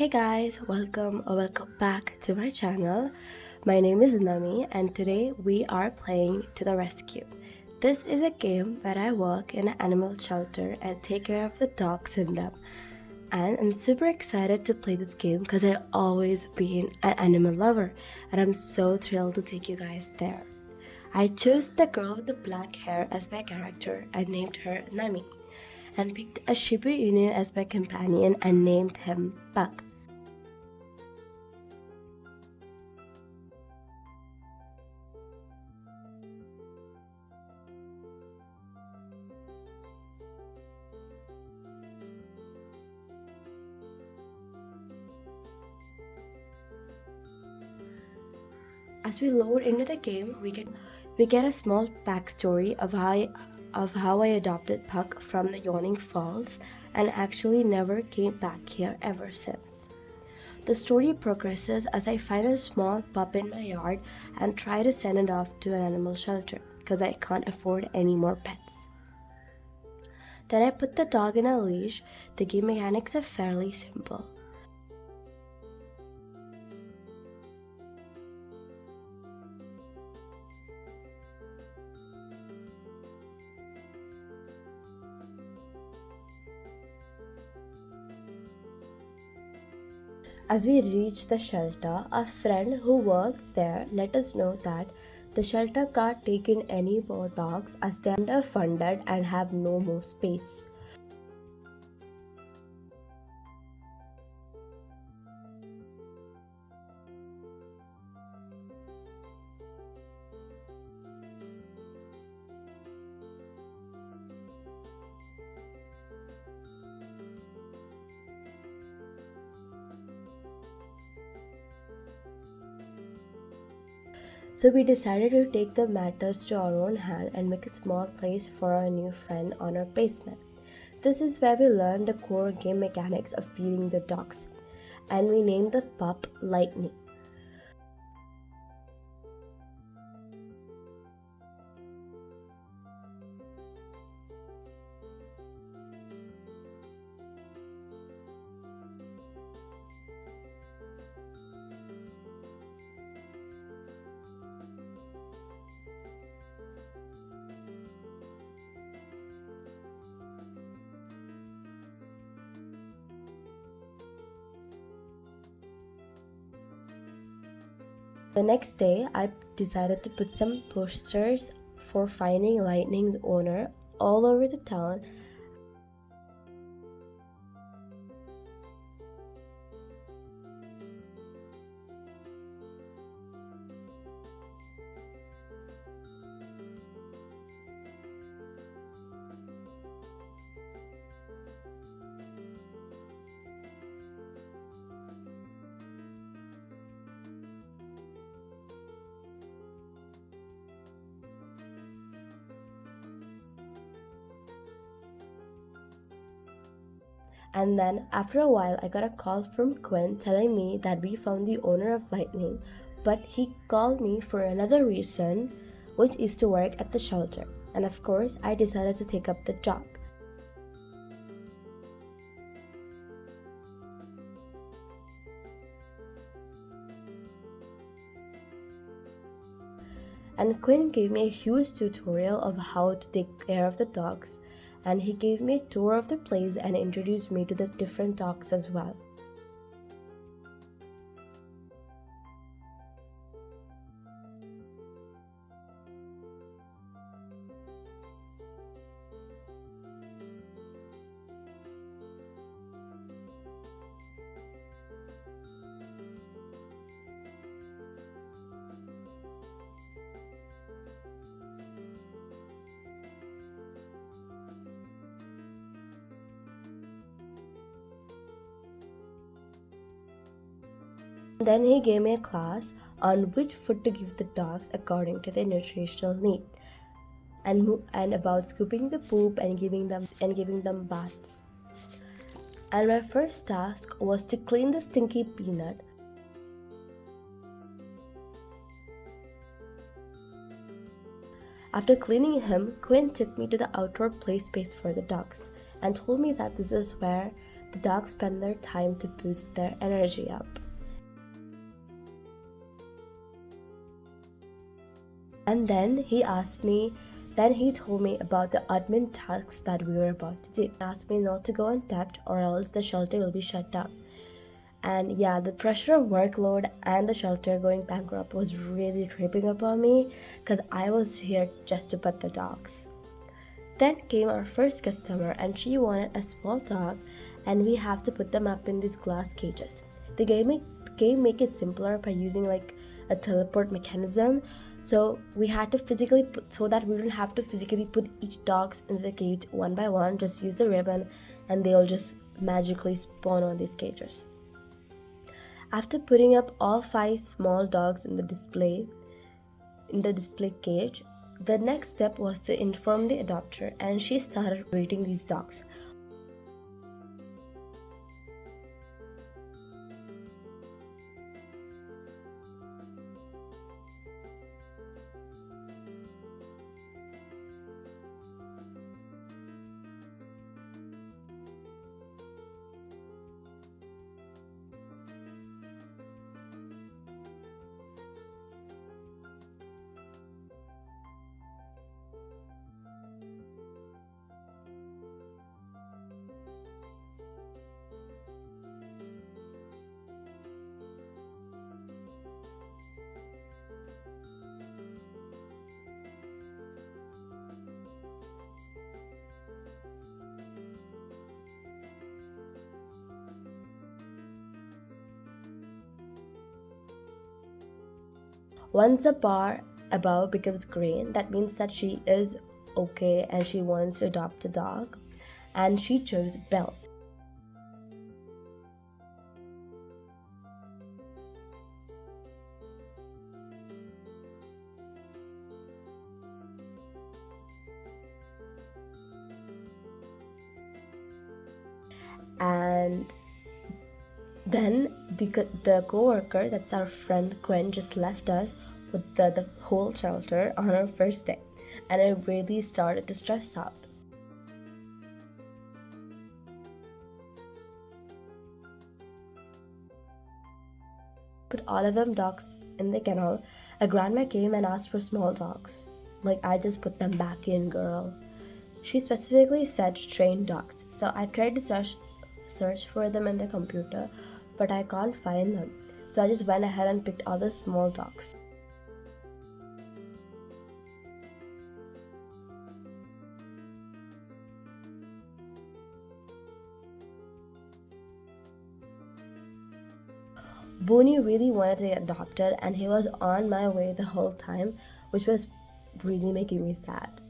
Hey guys, welcome or welcome back to my channel. My name is Nami and today we are playing To the Rescue. This is a game where I work in an animal shelter and take care of the dogs in them. And I'm super excited to play this game because I've always been an animal lover and I'm so thrilled to take you guys there. I chose the girl with the black hair as my character and named her Nami, and picked a Shiba Inu as my companion and named him Puck. As we load into the game, we get a small backstory of how I adopted Puck from the Yawning Falls and actually never came back here ever since. The story progresses as I find a small pup in my yard and try to send it off to an animal shelter because I can't afford any more pets. Then I put the dog in a leash. The game mechanics are fairly simple. As we reached the shelter, a friend who works there let us know that the shelter can't take in any more dogs as they are underfunded and have no more space. So we decided to take the matters to our own hand and make a small place for our new friend on our basement. This is where we learned the core game mechanics of feeding the dogs, and we named the pup Lightning. The next day, I decided to put some posters for finding Lightning's owner all over the town. And then, after a while, I got a call from Quinn telling me that we found the owner of Lightning, but he called me for another reason, which is to work at the shelter. And of course, I decided to take up the job. And Quinn gave me a huge tutorial of how to take care of the dogs, and he gave me a tour of the place and introduced me to the different dogs as well. Then he gave me a class on which food to give the dogs according to their nutritional need, and about scooping the poop and giving them baths. And my first task was to clean the stinky peanut. After cleaning him, Quinn took me to the outdoor play space for the dogs and told me that this is where the dogs spend their time to boost their energy up. And then he told me about the admin tasks that we were about to do. He asked me not to go on debt or else the shelter will be shut down. And yeah, the pressure of workload and the shelter going bankrupt was really creeping up on me because I was here just to pet the dogs. Then came our first customer and she wanted a small dog and we have to put them up in these glass cages. The game make it simpler by using like a teleport mechanism. So we had to physically so that we don't have to physically put each dogs into the cage one by one, just use a ribbon and they'll just magically spawn on these cages. After putting up all 5 small dogs in the display cage, the next step was to inform the adopter and she started rating these dogs. Once the bar above becomes green, that means that she is okay and she wants to adopt a dog, and she chose Belle. And then the co-worker, that's our friend Gwen, just left us with the whole shelter on our first day, and I really started to stress out. Put all of them dogs in the kennel. A grandma came and asked for small dogs. Like, I just put them back in, girl. She specifically said trained dogs, so I tried to search for them in the computer, but I can't find them. So I just went ahead and picked all the small dogs. Booney really wanted to get adopted and he was on my way the whole time, which was really making me sad.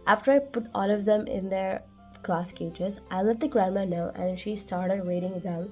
After I put all of them in their glass cages, I let the grandma know and she started rating them.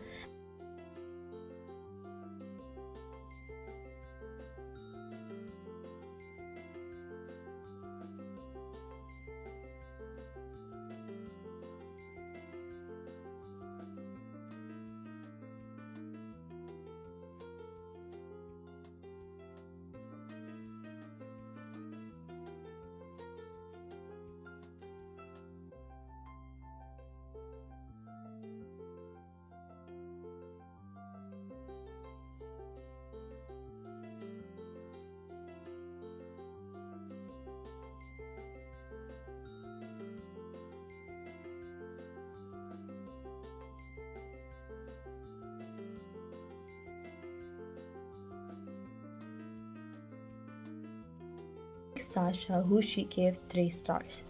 Sasha, who she gave 3 stars.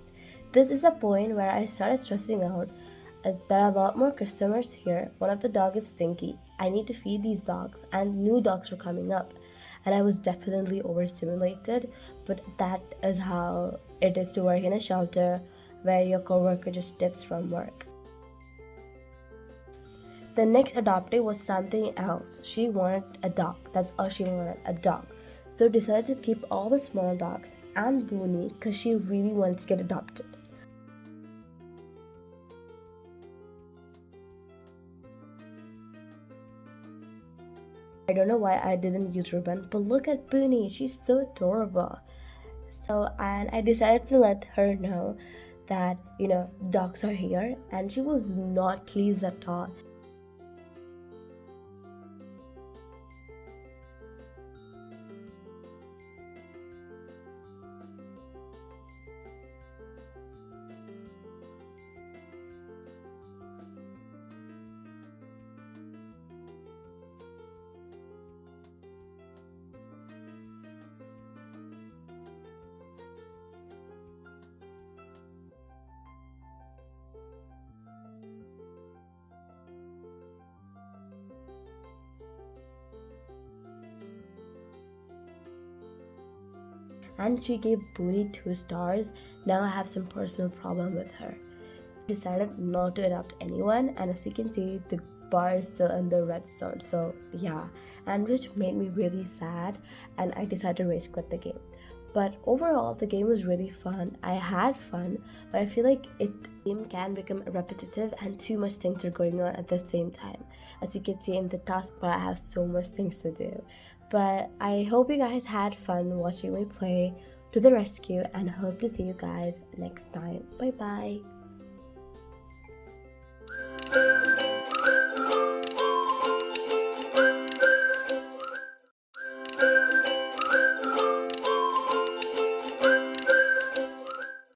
This is a point where I started stressing out as there are a lot more customers here. One of the dogs is stinky. I need to feed these dogs and new dogs were coming up. And I was definitely overstimulated, but that is how it is to work in a shelter where your coworker just dips from work. The next adoptee was something else. She wanted a dog. That's all she wanted, a dog. So decided to keep all the small dogs and Booney because she really wanted to get adopted. I don't know why I didn't use ribbon, but look at Booney, she's so adorable. And I decided to let her know that, dogs are here, and she was not pleased at all. And she gave Booty 2 stars. Now I have some personal problem with her. Decided not to adopt anyone, and as you can see, the bar is still in the red zone. So yeah, and which made me really sad, and I decided to rage quit the game. But overall, the game was really fun. I had fun, but I feel like game can become repetitive and too much things are going on at the same time. As you can see in the taskbar, I have so much things to do. But I hope you guys had fun watching me play To the Rescue, and hope to see you guys next time. Bye bye.